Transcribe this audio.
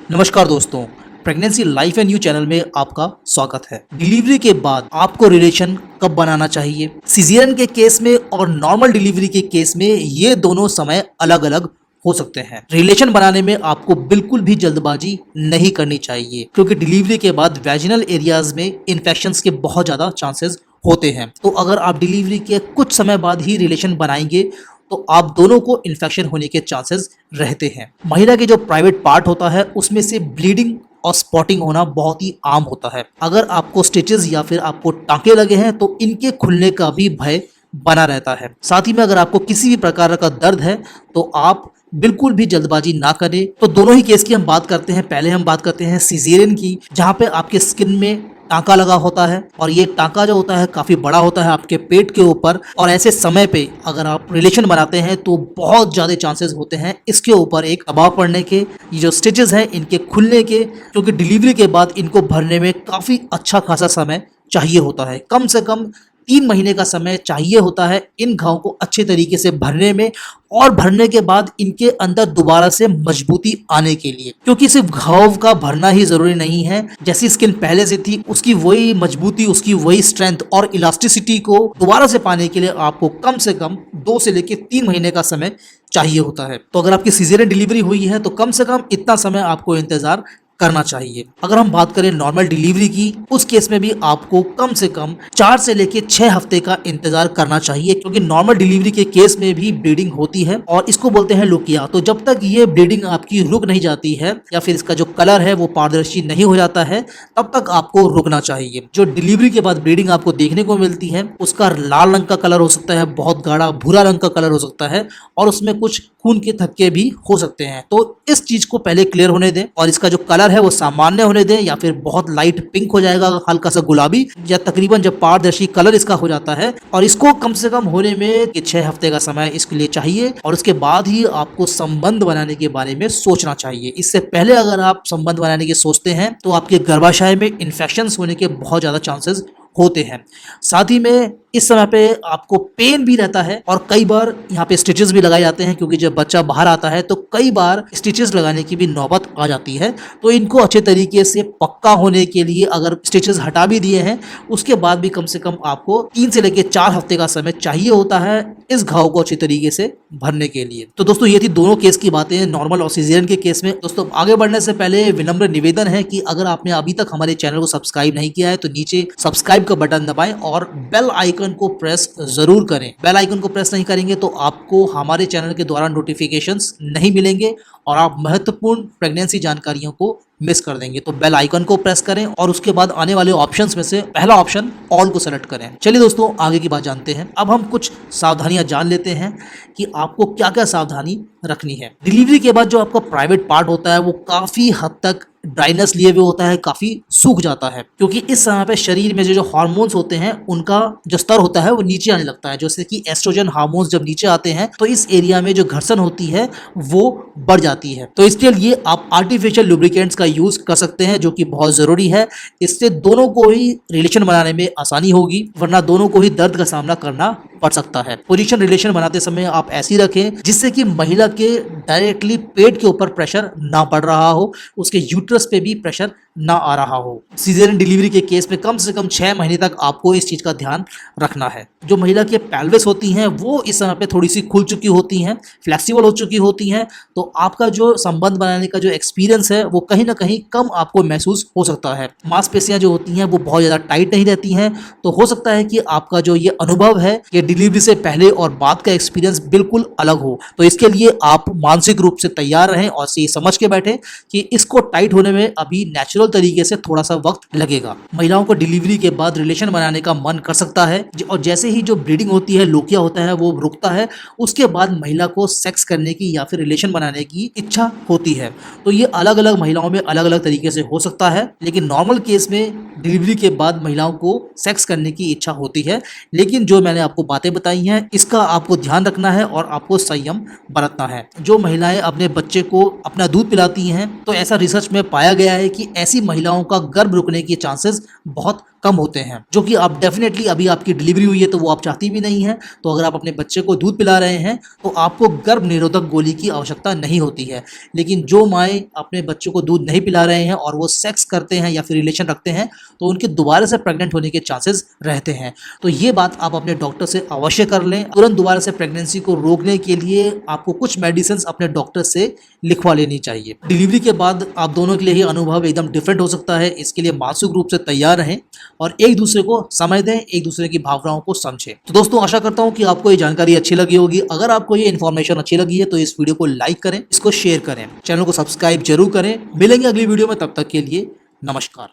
नमस्कार दोस्तों, pregnancy life and new channel में आपका स्वागत है। डिलीवरी के बाद आपको रिलेशन कब बनाना चाहिए? सिजेरियन के केस में और नॉर्मल डिलीवरी के केस में ये दोनों समय अलग अलग हो सकते हैं। रिलेशन बनाने में आपको बिल्कुल भी जल्दबाजी नहीं करनी चाहिए, क्योंकि डिलीवरी के बाद वैजिनल एरियाज में इन्फेक्शंस के बहुत ज़्यादा चांसेस होते हैं। तो अगर आप डिलीवरी के कुछ समय बाद ही रिलेशन बनाएंगे तो आप दोनों को इन्फेक्शन होने के चांसेस रहते हैं। महिला के जो प्राइवेट पार्ट होता है उसमें से ब्लीडिंग और स्पॉटिंग होना बहुत ही आम होता है। अगर आपको स्टिचेस या फिर आपको टांके लगे हैं तो इनके खुलने का भी भय बना रहता है। साथ ही में अगर आपको किसी भी प्रकार का दर्द है तो आप बिल्कुल भी जल्दबाजी ना करें। तो दोनों ही केस की हम बात करते हैं। पहले हम बात करते हैं सिजेरियन की, जहाँ पे आपके स्किन में टांका लगा होता है और ये टांका जो होता है काफी बड़ा होता है आपके पेट के ऊपर, और ऐसे समय पे अगर आप रिलेशन बनाते हैं तो बहुत ज्यादा चांसेस होते हैं इसके ऊपर एक दबाव पड़ने के, ये जो स्टिचेस हैं इनके खुलने के, क्योंकि डिलीवरी के बाद इनको भरने में काफी अच्छा खासा समय चाहिए होता है। कम से कम 3 महीने का समय चाहिए होता है इन घाव को अच्छे तरीके से भरने में, और भरने के बाद इनके अंदर दोबारा से मजबूती आने के लिए, क्योंकि सिर्फ घाव का भरना ही जरूरी नहीं है। जैसी स्किन पहले से थी उसकी वही मजबूती, उसकी वही स्ट्रेंथ और इलास्टिसिटी को दोबारा से पाने के लिए आपको कम से कम 2 से लेकर 3 महीने का समय चाहिए होता है। तो अगर आपकी सीजरियन डिलीवरी हुई है तो कम से कम इतना समय आपको इंतजार करना चाहिए। अगर हम बात करें नॉर्मल डिलीवरी की, उस केस में भी आपको कम से कम 4 से लेके 6 हफ्ते का इंतजार करना चाहिए, क्योंकि नॉर्मल डिलीवरी के केस में भी ब्लीडिंग होती है और इसको बोलते हैं लुकिया। तो जब तक ये ब्लीडिंग आपकी रुक नहीं जाती है या फिर इसका जो कलर है वो पारदर्शी नहीं हो जाता है, तब तक आपको रुकना चाहिए। जो डिलीवरी के बाद ब्लीडिंग आपको देखने को मिलती है उसका लाल रंग का कलर हो सकता है, बहुत गाढ़ा भूरा रंग का कलर हो सकता है, और उसमें कुछ खून के थक्के भी हो सकते हैं। तो इस चीज को पहले क्लियर होने दें, और इसका जो कलर है वो सामान्य होने दें, या फिर बहुत लाइट पिंक हो जाएगा, हल्का सा गुलाबी, या तकरीबन जब पारदर्शी कलर इसका हो जाता है। और इसको कम से कम होने में 6 हफ्ते का समय इसके लिए चाहिए, और उसके बाद ही आपको संबंध बनाने के बारे में सोचना चाहिए। इससे पहले अगर आप संबंध बनाने की सोचते हैं तो आपके गर्भाशय में इन्फेक्शन होने के बहुत ज्यादा चांसेस होते हैं। साथ ही में इस समय पे आपको पेन भी रहता है, और कई बार यहाँ पे स्टिचेस भी लगाए जाते हैं, क्योंकि जब बच्चा बाहर आता है तो कई बार स्टिचेस लगाने की भी नौबत आ जाती है। तो इनको अच्छे तरीके से पक्का होने के लिए अगर स्टिचेस हटा भी दिए हैं उसके बाद भी कम से कम आपको 3 से लेकर 4 हफ्ते का समय चाहिए होता है इस घाव को अच्छी तरीके से भरने के लिए। तो दोस्तों ये थी दोनों केस की बातें, नॉर्मल और सिजेरियन के केस में। दोस्तों आगे बढ़ने से पहले विनम्र निवेदन है कि अगर आपने अभी तक हमारे चैनल को सब्सक्राइब नहीं किया है तो नीचे सब्सक्राइब का बटन दबाएं और बेल आइकन को प्रेस जरूर करें। बेल आइकन को प्रेस नहीं करेंगे तो आपको हमारे चैनल के द्वारा नोटिफिकेशंस नहीं मिलेंगे और आप महत्वपूर्ण प्रेगनेंसी जानकारियों को मिस कर देंगे। तो बेल आइकन को प्रेस करें और उसके बाद आने वाले ऑप्शंस में से पहला ऑप्शन ऑल को सेलेक्ट करें। चलिए दोस्तों आगे की बात जानते हैं। अब हम कुछ सावधानियां जान लेते हैं कि आपको क्या क्या सावधानी रखनी है। डिलीवरी के बाद जो आपका प्राइवेट पार्ट होता है वो काफी हद तक ड्राइनेस लिए हुए होता है, काफी सूख जाता है, क्योंकि इस समय पे शरीर में जो हार्मोन्स होते हैं उनका जो स्तर होता है वो नीचे आने लगता है। जैसे कि एस्ट्रोजन हार्मोन्स जब नीचे आते हैं तो इस एरिया में जो घर्षण होती है वो बढ़ जाती है। तो इसके लिए आप आर्टिफिशियल लुब्रिकेंट्स का यूज कर सकते हैं, जो कि बहुत जरूरी है। इससे दोनों को ही रिलेशन बनाने में आसानी होगी, वरना दोनों को ही दर्द का सामना करना पड़ सकता है। पोजीशन रिलेशन बनाते समय आप ऐसी रखें जिससे कि महिला के डायरेक्टली पेट के ऊपर प्रेशर ना पड़ रहा हो, उसके यूट्रस पे भी प्रेशर ना आ रहा हो। सीजरियन डिलीवरी के केस में कम से कम 6 महीने तक आपको इस चीज का ध्यान रखना है। जो महिला के पेल्विस होती हैं वो इस समय पे थोड़ी सी खुल चुकी होती हैं, फ्लेक्सिबल हो चुकी होती हैं, तो आपका जो संबंध बनाने का जो एक्सपीरियंस है वो कहीं ना कहीं कम आपको महसूस हो सकता है। मांसपेशियां जो होती हैं वो बहुत ज्यादा टाइट नहीं रहती हैं, तो हो सकता है कि आपका जो ये अनुभव है ये डिलीवरी से पहले और बाद का एक्सपीरियंस बिल्कुल अलग हो। तो इसके लिए आप मानसिक रूप से तैयार रहें और ये समझ के बैठे कि इसको टाइट होने में अभी नेचुरल तरीके से थोड़ा सा वक्त लगेगा। महिलाओं को डिलीवरी के बाद रिलेशन बनाने का मन कर सकता है, और जैसे ही जो ब्लीडिंग होती है, लोकिया होता है, वो रुकता है, उसके बाद महिला को सेक्स करने की या फिर रिलेशन बनाने की इच्छा होती है। तो ये अलग अलग महिलाओं में अलग अलग तरीके से हो सकता है, लेकिन नॉर्मल केस में डिलीवरी के बाद महिलाओं को सेक्स करने की इच्छा होती है। लेकिन जो मैंने आपको बातें बताई हैं इसका आपको ध्यान रखना है और आपको संयम बरतना है। जो महिलाएं अपने बच्चे को अपना दूध पिलाती हैं तो ऐसा रिसर्च में पाया गया है कि ऐसी महिलाओं का गर्भ रुकने की चांसेस बहुत कम होते हैं, जो कि आप डेफिनेटली अभी आपकी डिलीवरी हुई है तो वो आप चाहती भी नहीं है। तो अगर आप अपने बच्चे को दूध पिला रहे हैं तो आपको गर्भ निरोधक गोली की आवश्यकता नहीं होती है। लेकिन जो माएँ अपने बच्चों को दूध नहीं पिला रहे हैं और वो सेक्स करते हैं या फिर रिलेशन रखते हैं तो उनके दोबारा से प्रेग्नेंट होने के चांसेस रहते हैं। तो ये बात आप अपने डॉक्टर से अवश्य कर लें। तुरंत दोबारा से प्रेगनेंसी को रोकने के लिए आपको कुछ मेडिसिन अपने डॉक्टर से लिखवा लेनी चाहिए। डिलीवरी के बाद आप दोनों के लिए ही अनुभव एकदम डिफरेंट हो सकता है। इसके लिए मानसिक रूप से तैयार रहें और एक दूसरे को समय दें, एक दूसरे की भावनाओं को समझें। तो दोस्तों, आशा करता हूं कि आपको ये जानकारी अच्छी लगी होगी। अगर आपको ये इन्फॉर्मेशन अच्छी लगी है तो इस वीडियो को लाइक करें, इसको शेयर करें, चैनल को सब्सक्राइब जरूर करें। मिलेंगे अगली वीडियो में, तब तक के लिए नमस्कार।